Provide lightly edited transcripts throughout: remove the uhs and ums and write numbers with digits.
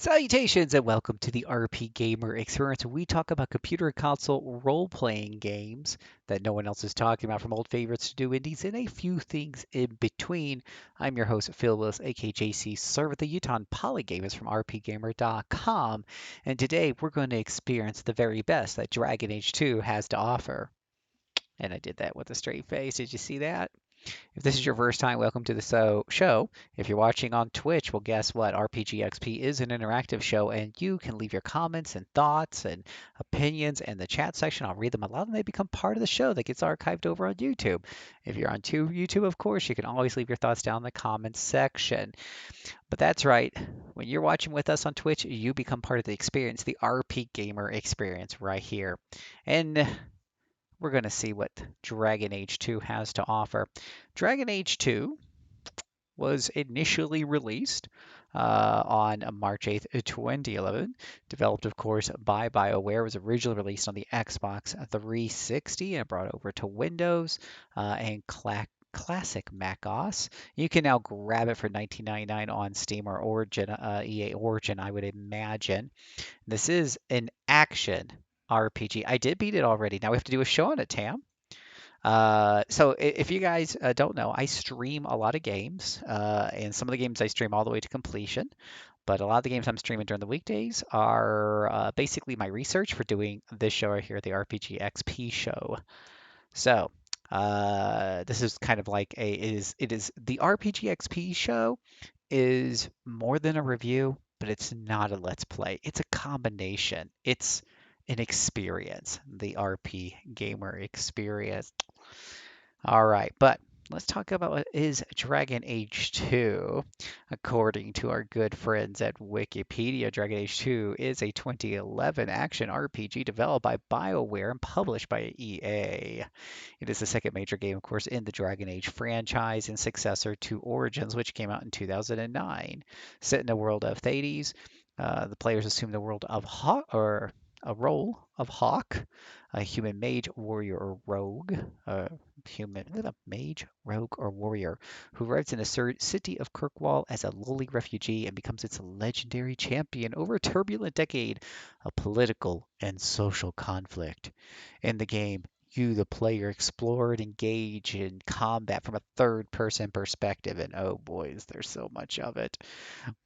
Salutations and welcome to the RPGamer experience. Where we talk about computer and console role-playing games that no one else is talking about, from old favorites to new indies and a few things in between. I'm your host, Phil Willis, aka JC, server the Utah Polygamers from RPGamer.com, and today we're going to experience the very best that Dragon Age 2 has to offer. And I did that with a straight face. Did you see that? If this is your first time, welcome to the show. If you're watching on Twitch, well, guess what? RPGXP is an interactive show, and you can leave your comments and thoughts and opinions in the chat section. I'll read them aloud, and they become part of the show that gets archived over on YouTube. If you're on YouTube, of course, you can always leave your thoughts down in the comments section. But that's right. When you're watching with us on Twitch, you become part of the experience, the RP Gamer experience right here. And we're going to see what Dragon Age 2 has to offer. Dragon Age 2 was initially released on March 8th, 2011. Developed, of course, by BioWare. It was originally released on the Xbox 360 and brought over to Windows and Classic Mac OS. You can now grab it for $19.99 on Steam or Origin, EA Origin, I would imagine. This is an action RPG. I did beat it already. Now we have to do a show on it, Tam. So if you guys don't know, I stream a lot of games, and some of the games I stream all the way to completion. But a lot of the games I'm streaming during the weekdays are basically my research for doing this show right here, the RPG XP show. So this is kind of like it is the RPG XP show is more than a review, but it's not a let's play. It's a combination. It's an experience, the RP gamer experience. All right, but let's talk about what is Dragon Age 2. According to our good friends at Wikipedia, Dragon Age 2 is a 2011 action RPG developed by BioWare and published by EA. It is the second major game, of course, in the Dragon Age franchise and successor to Origins, which came out in 2009. Set in the world of Thades, the players assume the world of Hawk, or a role of Hawk, a human mage, warrior, or rogue. A mage, rogue, or warrior who arrives in the city of Kirkwall as a lowly refugee and becomes its legendary champion over a turbulent decade of political and social conflict. In the game, you, the player, explore and engage in combat from a third person perspective, and oh boys, there's so much of it.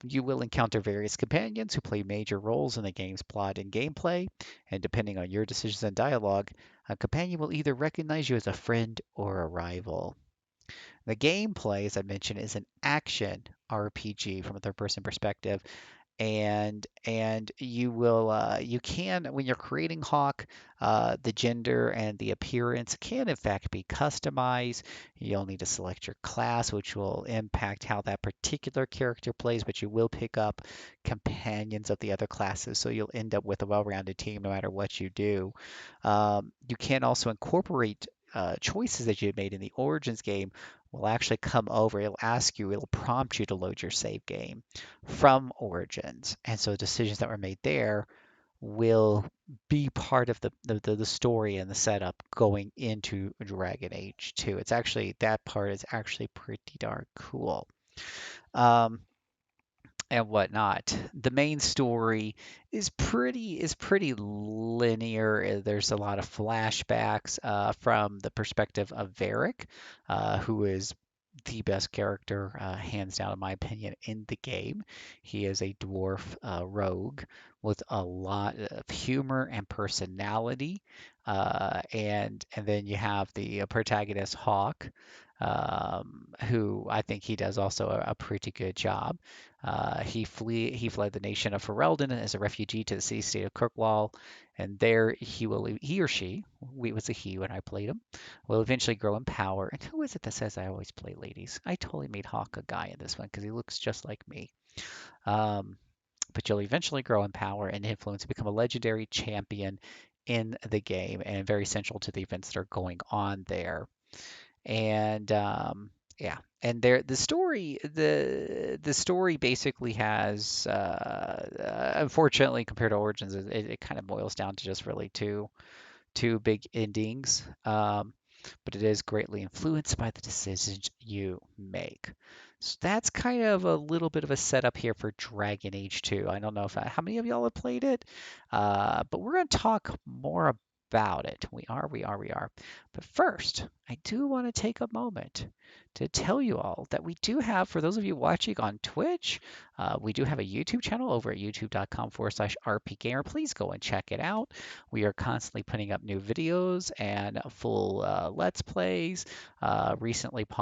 You will encounter various companions who play major roles in the game's plot and gameplay, and depending on your decisions and dialogue, a companion will either recognize you as a friend or a rival. The gameplay, as I mentioned, is an action RPG from a third person perspective, and you can, when you're creating Hawk, the gender and the appearance can in fact be customized. You'll need to select your class, which will impact how that particular character plays, but you will pick up companions of the other classes, so you'll end up with a well-rounded team no matter what you do. You can also incorporate choices that you made in the Origins game will actually come over. It'll ask you, it'll prompt you to load your save game from Origins. And so decisions that were made there will be part of the story and the setup going into Dragon Age 2. It's actually, that part is actually pretty darn cool. Um, and whatnot. The main story is pretty linear. There's a lot of flashbacks from the perspective of Varric, who is the best character, hands down, in my opinion, in the game. He is a dwarf rogue with a lot of humor and personality, and then you have the protagonist Hawk, who I think he does also a pretty good job. He fled the nation of Ferelden as a refugee to the city-state of Kirkwall, and there he or she, it was a he when I played him, will eventually grow in power. And who is it that says I always play ladies? I totally made Hawk a guy in this one because he looks just like me. Um, but you'll eventually grow in power and influence and become a legendary champion in the game, and very central to the events that are going on there. And yeah, and there the story basically has unfortunately, compared to Origins, it kind of boils down to just really two big endings. But it is greatly influenced by the decisions you make. So that's kind of a little bit of a setup here for Dragon Age 2. I don't know if how many of y'all have played it, but we're going to talk more about it. We are. But first, I do want to take a moment to tell you all that we do have, for those of you watching on Twitch, we do have a YouTube channel over at youtube.com/RPGamer. Please go and check it out. We are constantly putting up new videos and full Let's Plays. Recently did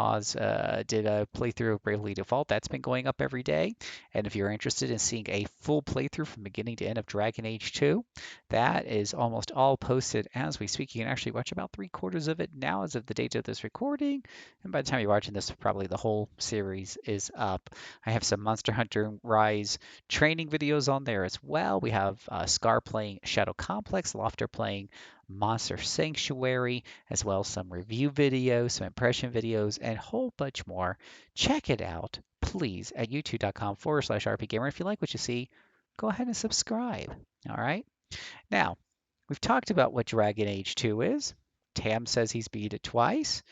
a playthrough of Bravely Default. That's been going up every day. And if you're interested in seeing a full playthrough from beginning to end of Dragon Age 2, that is almost all posted as we speak. You can actually watch about 3/4 of it now as of the date of this recording. And by the time you're watching this, probably the whole series is up. I have some Monster Hunter Rise training videos on there as well. We have Scar playing Shadow Complex, Lofter playing Monster Sanctuary, as well as some review videos, some impression videos, and a whole bunch more. Check it out, please, at youtube.com/RPGamer. If you like what you see, go ahead and subscribe. All right. Now, we've talked about what Dragon Age 2 is. Tam says he's beat it twice.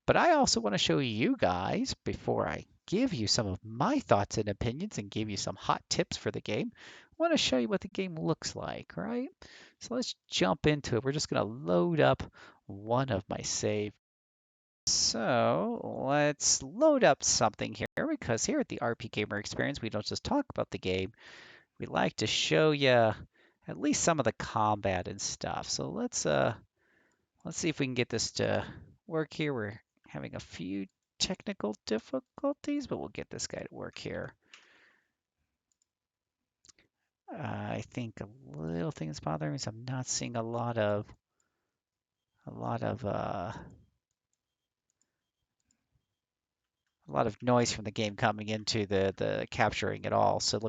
But I also want to show you guys, before I give you some of my thoughts and opinions and give you some hot tips for the game, I want to show you what the game looks like, right? So let's jump into it. We're just going to load up one of my saves. So let's load up something here, because here at the RP Gamer Experience, we don't just talk about the game. We like to show you at least some of the combat and stuff. So let's see if we can get this to work here. We're having a few technical difficulties, but we'll get this guy to work here. I think a little thing is bothering me is I'm not seeing a lot of noise from the game coming into the capturing at all. So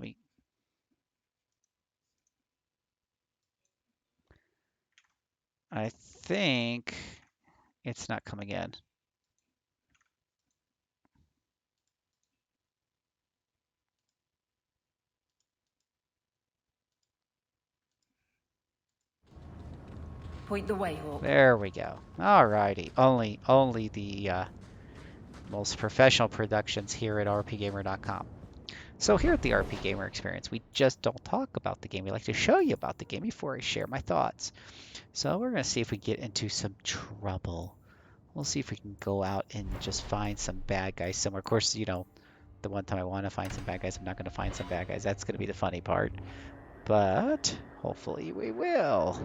I think it's not coming in. Point the way, Hawk. There we go. Alrighty. Only the most professional productions here at rpgamer.com. So here at the RP Gamer Experience, we just don't talk about the game. We like to show you about the game before I share my thoughts. So we're going to see if we get into some trouble. We'll see if we can go out and just find some bad guys somewhere. Of course, you know, the one time I want to find some bad guys, I'm not going to find some bad guys. That's going to be the funny part. But hopefully we will.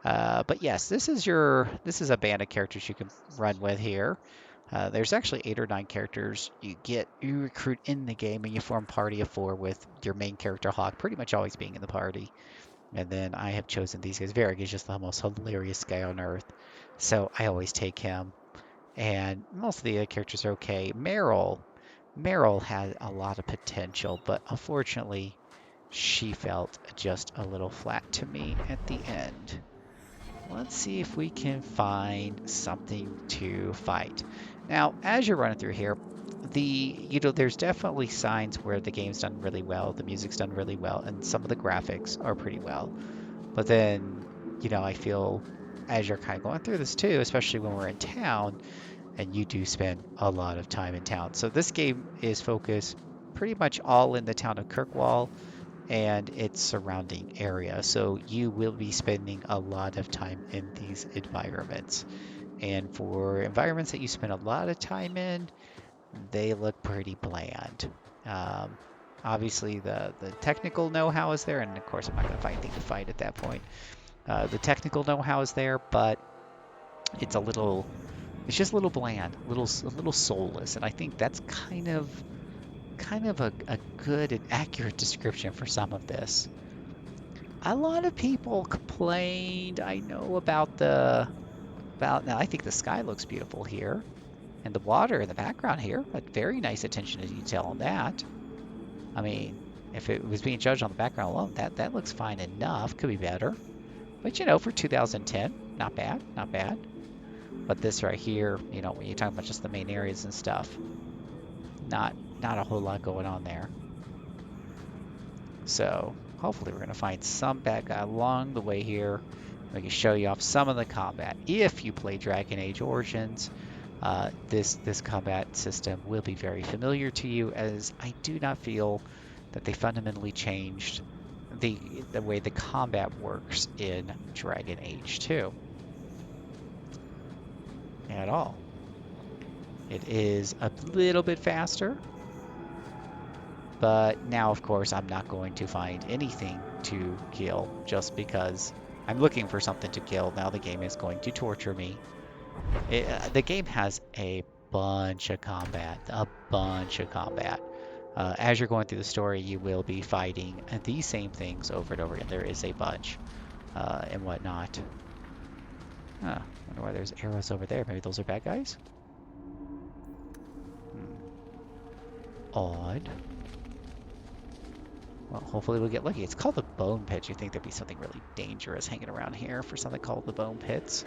But yes, this is a band of characters you can run with here. There's actually 8 or 9 characters you recruit in the game, and you form a party of 4 with your main character Hawk pretty much always being in the party. And then I have chosen these guys. Varric is just the most hilarious guy on earth, so I always take him. And most of the other characters are okay. Meryl had a lot of potential, but unfortunately, she felt just a little flat to me at the end. Let's see if we can find something to fight. Now, as you're running through here, there's definitely signs where the game's done really well, the music's done really well, and some of the graphics are pretty well. But then, I feel as you're kind of going through this too, especially when we're in town, and you do spend a lot of time in town. So this game is focused pretty much all in the town of Kirkwall and its surrounding area. So you will be spending a lot of time in these environments. And for environments that you spend a lot of time in, they look pretty bland. Um, Obviously, the technical know-how is there, and of course, I'm not going to find anything to fight at that point. The technical know-how is there, but it's just a little bland, a little soulless, and I think that's kind of a good and accurate description for some of this. A lot of people complained, I know, about now I think the sky looks beautiful here, and the water in the background here, but very nice attention to detail on that. I mean, if it was being judged on the background alone, that looks fine enough. Could be better. But for 2010, not bad, not bad. But this right here, when you're talking about just the main areas and stuff, not a whole lot going on there. So hopefully we're going to find some bad guy along the way here. We can show you off some of the combat. If you play Dragon Age Origins, this combat system will be very familiar to you, as I do not feel that they fundamentally changed the way the combat works in Dragon Age 2 at all. It is a little bit faster, but now, of course, I'm not going to find anything to kill just because I'm looking for something to kill. Now the game is going to torture me. The game has a bunch of combat, a bunch of combat. As you're going through the story, you will be fighting these same things over and over again. There is a bunch and whatnot. Huh, wonder why there's arrows over there. Maybe those are bad guys? Odd. Well, hopefully we'll get lucky. It's called the Bone Pit. You think there'd be something really dangerous hanging around here for something called the Bone Pits?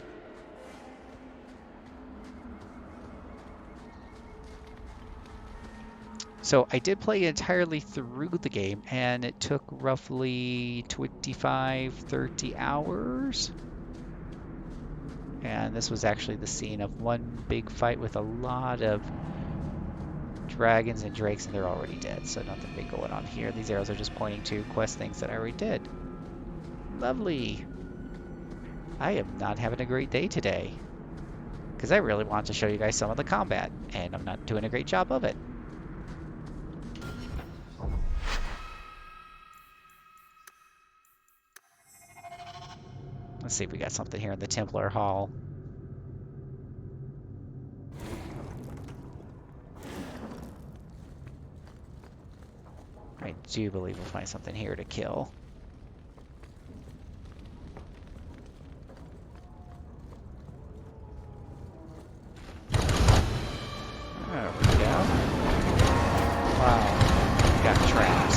So I did play entirely through the game, and it took roughly 25, 30 hours. And this was actually the scene of one big fight with a lot of dragons and drakes, and they're already dead, so nothing big going on here. These arrows are just pointing to quest things that I already did. Lovely. I am not having a great day today, because I really want to show you guys some of the combat, and I'm not doing a great job of it. Let's see if we got something here in the Templar Hall. I do believe we'll find something here to kill. There we go. Wow. Got traps.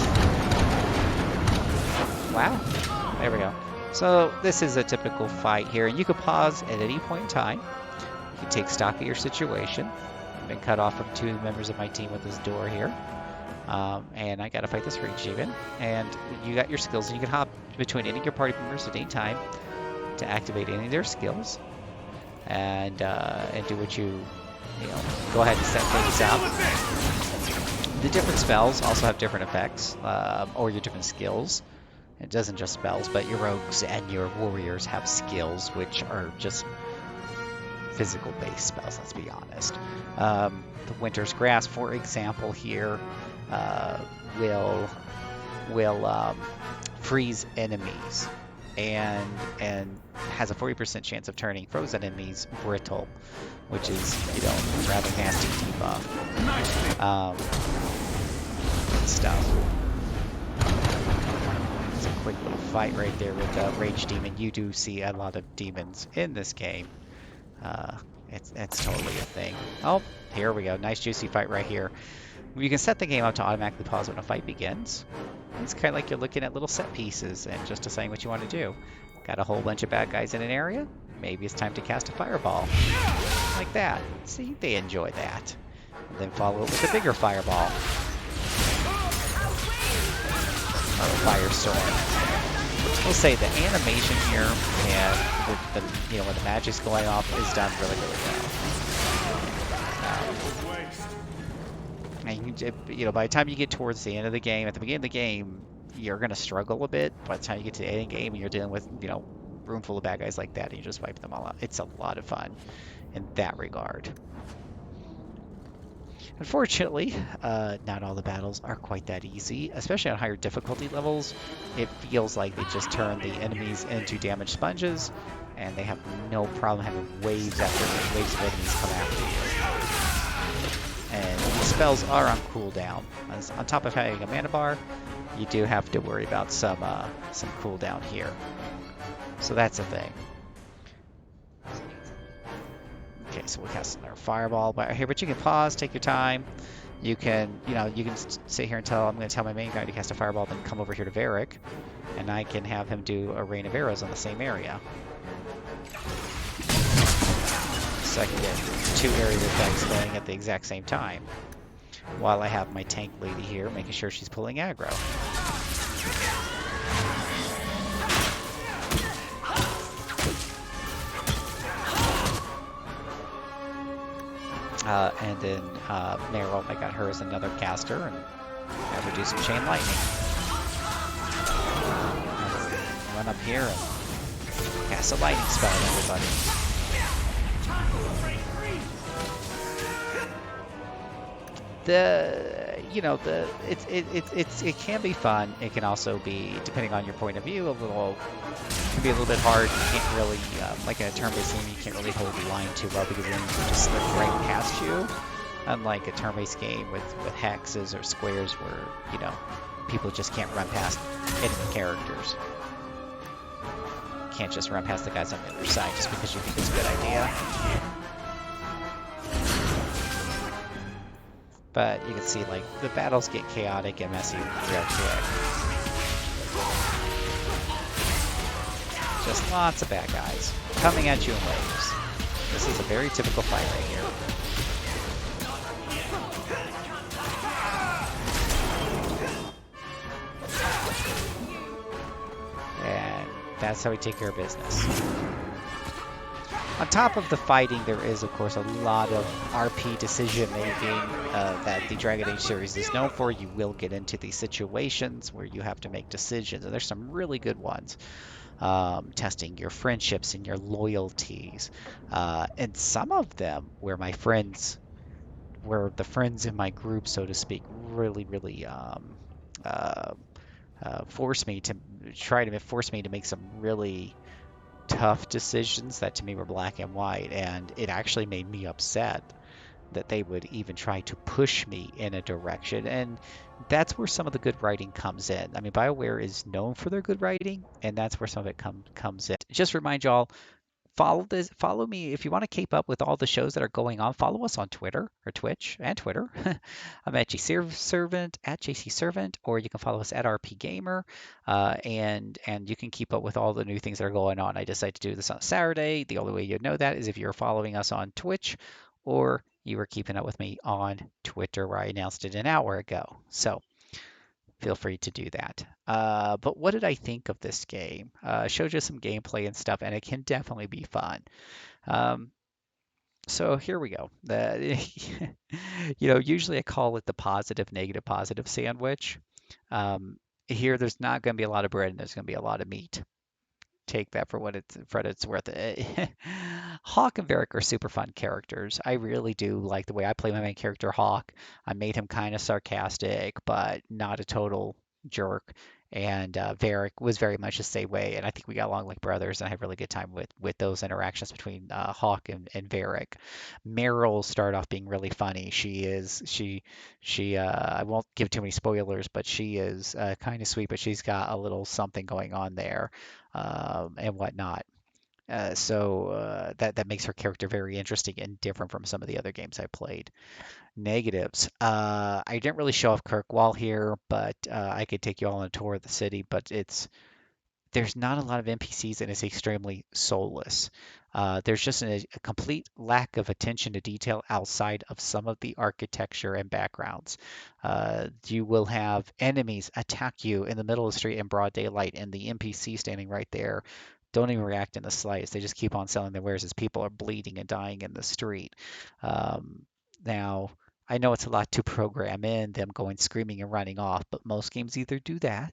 Wow. There we go. So this is a typical fight here, and you can pause at any point in time. You can take stock of your situation. I've been cut off from 2 members of my team with this door here. And I gotta fight this rage demon. And you got your skills, and you can hop between any of your party members at any time to activate any of their skills, and do what you know. Go ahead and set things up. The different spells also have different effects, or your different skills. It doesn't just spells, but your rogues and your warriors have skills which are just physical-based spells. Let's be honest. The Winter's Grasp, for example, here. Will freeze enemies and has a 40% chance of turning frozen enemies brittle, which is, you know, rather nasty debuff. Good stuff. It's a quick little fight right there with the Rage Demon. You do see a lot of demons in this game. It's totally a thing. Oh, here we go. Nice juicy fight right here. You can set the game up to automatically pause when a fight begins. It's kind of like you're looking at little set pieces and just deciding what you want to do. Got a whole bunch of bad guys in an area? Maybe it's time to cast a fireball. Like that. See, they enjoy that. And then follow it with a bigger fireball. Or a firestorm. We'll say the animation here and the you know, when the magic's going off is done really, really well. And you know, by the time you get towards the end of the game, at the beginning of the game, you're gonna struggle a bit. By the time you get to the end game, you're dealing with, you know, room full of bad guys like that, and you just wipe them all out. It's a lot of fun in that regard. Unfortunately, not all the battles are quite that easy, especially on higher difficulty levels. It feels like they just turn the enemies into damage sponges, and they have no problem having waves after waves of enemies come after you. And these spells are on cooldown. On top of having a mana bar, you do have to worry about some cooldown here. So that's a thing. Okay, so we'll cast another fireball here, but you can pause, take your time. You can, you know, you can sit here and I'm going to tell my main guy to cast a fireball, then come over here to Varric, and I can have him do a rain of arrows on the same area. So I can get 2 area effects going at the exact same time, while I have my tank lady here making sure she's pulling aggro. And then Meryl, I got her as another caster and have her do some chain lightning. Run up here and cast a lightning spell on everybody. It can be fun. It can also be, depending on your point of view, can be a little bit hard. You can't really, like in a turn-based game, you can't really hold the line too well because then you just slip right past you. Unlike a turn-based game with hexes or squares where, people just can't run past enemy characters. Can't just run past the guys on the other side just because you think it's a good idea. But you can see, like, the battles get chaotic and messy real quick. Just lots of bad guys coming at you in waves. This is a very typical fight right here. And that's how we take care of business. On top of the fighting, there is, of course, a lot of RP decision making that the Dragon Age series is known for. You will get into these situations where you have to make decisions, and there's some really good ones. Testing your friendships and your loyalties, and some of them where the friends in my group, so to speak, really uh, forced me to make some really tough decisions that to me were black and white, and it actually made me upset that they would even try to push me in a direction. And that's where some of the good writing comes in. I mean, BioWare is known for their good writing, and that's where some of it comes in. Just remind y'all, follow me if you want to keep up with all the shows that are going on. Follow us on Twitter or Twitch and Twitter. I'm at Servant at JC Servant, or you can follow us at RPGamer, and you can keep up with all the new things that are going on. I decided to do this on Saturday. The only way you'd know that is if you're following us on Twitch, or you were keeping up with me on Twitter, where I announced it an hour ago. So feel free to do that. But what did I think of this game? Showed you some gameplay and stuff, and it can definitely be fun. Um, so here we go. Usually I call it the positive, negative, positive sandwich. Um, Here, there's not going to be a lot of bread and there's going to be a lot of meat. Take that for what it's worth. Hawk and Varric are super fun characters. I really do like the way I play my main character, Hawk. I made him kind of sarcastic, but not a total jerk. And Varric was very much the same way, and I think we got along like brothers, and I had a really good time with those interactions between Hawk and Varric. Meryl started off being really funny. She I won't give too many spoilers, but she is kind of sweet, but she's got a little something going on there, and whatnot. So that makes her character very interesting and different from some of the other games I played. Negatives. I didn't really show off Kirkwall here, but I could take you all on a tour of the city. But there's not a lot of NPCs and it's extremely soulless. There's just a complete lack of attention to detail outside of some of the architecture and backgrounds. You will have enemies attack you in the middle of the street in broad daylight, and the NPC standing right there don't even react in the slightest. They just keep on selling their wares as people are bleeding and dying in the street. Now, I know it's a lot to program in them going screaming and running off, but most games either do that,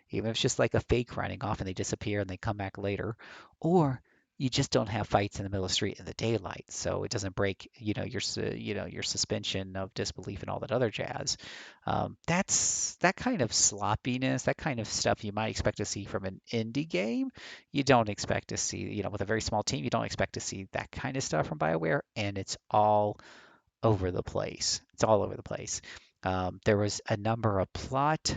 even if it's just like a fake running off and they disappear and they come back later, or you just don't have fights in the middle of the street in the daylight, so it doesn't break, your suspension of disbelief and all that other jazz. That's that kind of sloppiness, that kind of stuff you might expect to see from an indie game. You don't expect to see, with a very small team, you don't expect to see that kind of stuff from BioWare, and it's all over the place. It's all over the place. There was a number of plots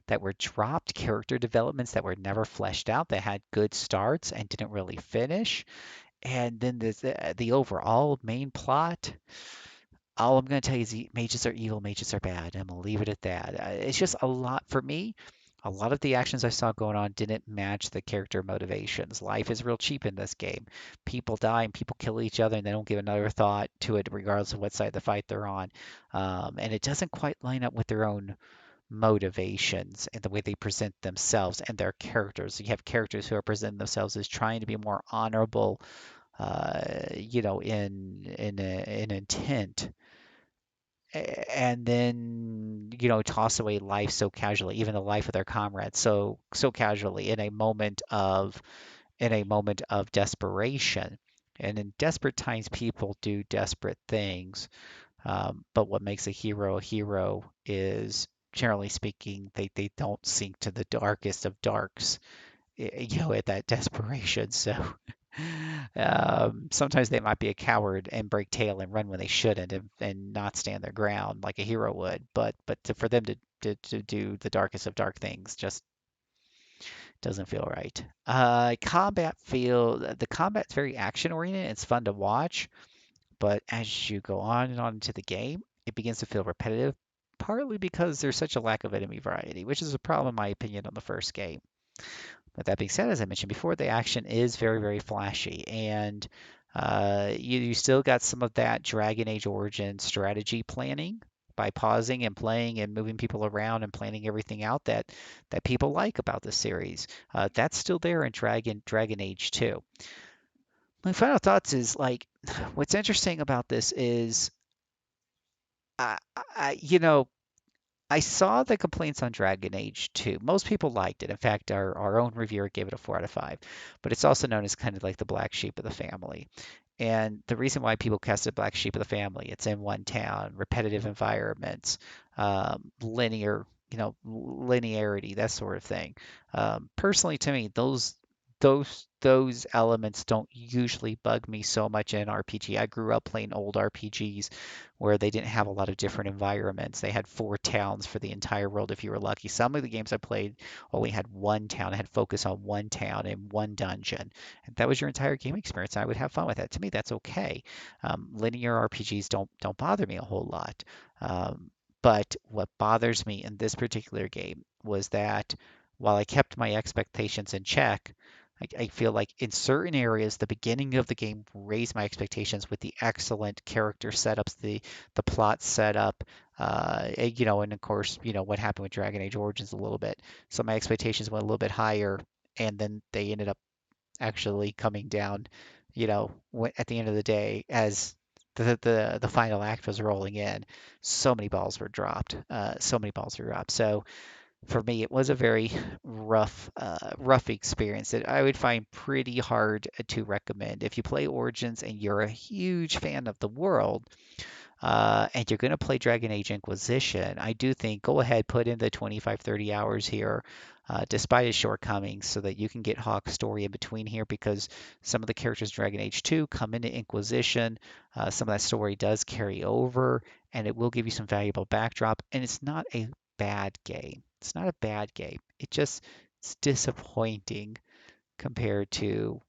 that were dropped, character developments that were never fleshed out, that had good starts and didn't really finish. And then the overall main plot. All I'm going to tell you is mages are evil, mages are bad. I'm going to leave it at that. It's just a lot for me. A lot of the actions I saw going on didn't match the character motivations. Life is real cheap in this game. People die and people kill each other, and they don't give another thought to it, regardless of what side of the fight they're on. And it doesn't quite line up with their own motivations and the way they present themselves and their characters. You have characters who are presenting themselves as trying to be more honorable in intent, and then toss away life so casually, even the life of their comrades so casually in a moment of desperation. And in desperate times, people do desperate things. But what makes a hero is, generally speaking, they don't sink to the darkest of darks, at that desperation. So sometimes they might be a coward and break tail and run when they shouldn't, and not stand their ground like a hero would. But for them to do the darkest of dark things just doesn't feel right. The combat's very action oriented. It's fun to watch, but as you go on and on into the game, it begins to feel repetitive, partly because there's such a lack of enemy variety, which is a problem in my opinion on the first game. But that being said, as I mentioned before, the action is very, very flashy, and you still got some of that Dragon Age Origin strategy planning by pausing and playing and moving people around and planning everything out that people like about the series. That's still there in Dragon Age 2. My final thoughts is like, what's interesting about this is, you know, I saw the complaints on Dragon Age 2. Most people liked it. In fact, our own reviewer gave it a 4 out of 5. But it's also known as kind of like the black sheep of the family. And the reason why people cast it black sheep of the family, it's in one town, repetitive environments, linearity, that sort of thing. Personally, to me, those elements don't usually bug me so much in an RPG. I grew up playing old RPGs where they didn't have a lot of different environments. They had four towns for the entire world if you were lucky. Some of the games I played only had one town, had focus on one town and one dungeon. And that was your entire game experience. I would have fun with that. To me, that's okay. Linear RPGs don't bother me a whole lot. Um, but what bothers me in this particular game was that while I kept my expectations in check, I feel like in certain areas, the beginning of the game raised my expectations with the excellent character setups, the plot setup, and of course, what happened with Dragon Age Origins a little bit. So my expectations went a little bit higher, and then they ended up actually coming down, at the end of the day as the final act was rolling in. So many balls were dropped. So many balls were dropped. So for me, it was a very rough experience that I would find pretty hard to recommend. If you play Origins and you're a huge fan of the world, and you're going to play Dragon Age Inquisition, I do think go ahead, put in the 25, 30 hours here, despite its shortcomings, so that you can get Hawk's story in between here, because some of the characters in Dragon Age 2 come into Inquisition. Some of that story does carry over, and it will give you some valuable backdrop, and it's not a bad game. It's not a bad game. It's disappointing compared to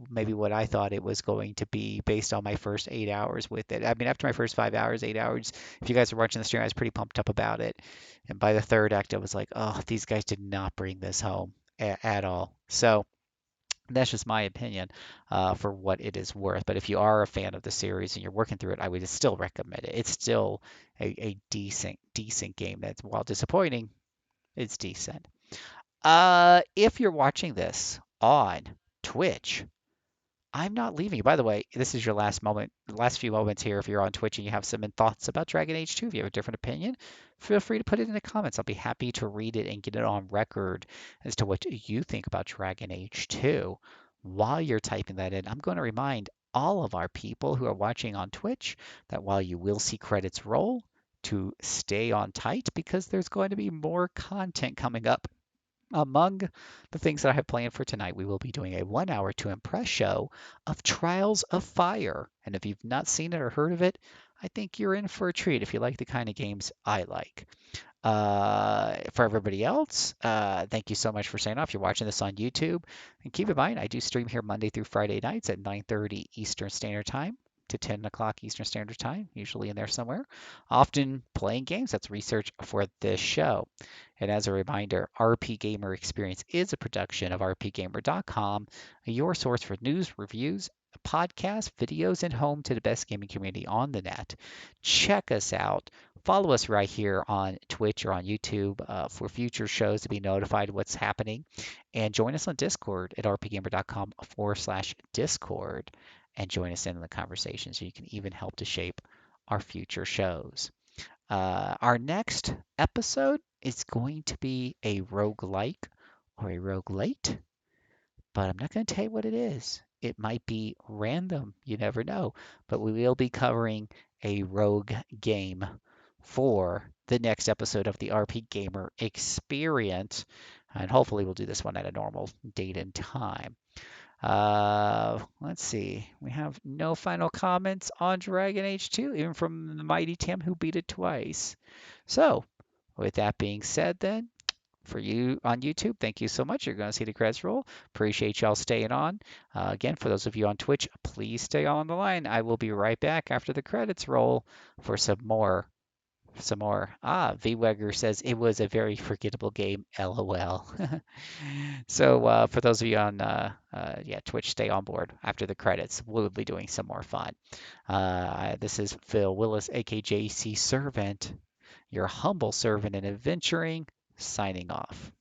maybe what I thought it was going to be based on my first 8 hours with it. I mean, after my first 5 hours, 8 hours, if you guys are watching the stream, I was pretty pumped up about it. And by the third act, I was like, oh, these guys did not bring this home at all. So that's just my opinion for what it is worth. But if you are a fan of the series and you're working through it, I would still recommend it. It's still a decent game. That's while disappointing, it's decent. If you're watching this on Twitch, I'm not leaving you. By the way, this is your last few moments here. If you're on Twitch and you have some thoughts about Dragon Age 2, if you have a different opinion, feel free to put it in the comments. I'll be happy to read it and get it on record as to what you think about Dragon Age 2. While you're typing that in, I'm going to remind all of our people who are watching on Twitch that while you will see credits roll, to stay on tight because there's going to be more content coming up. Among the things that I have planned for tonight, we will be doing a 1 hour to impress show of Trials of Fire. And if you've not seen it or heard of it, I think you're in for a treat if you like the kind of games I like. For everybody else, thank you so much for staying off. You're watching this on YouTube. And keep in mind, I do stream here Monday through Friday nights at 9:30 Eastern Standard Time to 10 o'clock Eastern Standard Time, usually in there somewhere. Often playing games. That's research for this show. And as a reminder, RP Gamer Experience is a production of rpgamer.com, your source for news, reviews, podcasts, videos, and home to the best gaming community on the net. Check us out. Follow us right here on Twitch or on YouTube for future shows to be notified what's happening. And join us on Discord at rpgamer.com/Discord. and join us in the conversation so you can even help to shape our future shows. Our next episode is going to be a roguelike or a roguelite, but I'm not going to tell you what it is. It might be random, you never know. But we will be covering a rogue game for the next episode of the RP Gamer Experience. And hopefully, we'll do this one at a normal date and time. Let's see. We have no final comments on Dragon Age 2, even from the mighty Tim who beat it twice. So, with that being said, then, for you on YouTube, thank you so much. You're going to see the credits roll. Appreciate y'all staying on. Again, for those of you on Twitch, please stay on the line. I will be right back after the credits roll for some more. Some more. VWegger says it was a very forgettable game. LOL. So for those of you on yeah Twitch, stay on board after the credits. We'll be doing some more fun. This is Phil Willis, AKJC Servant, your humble servant in adventuring, signing off.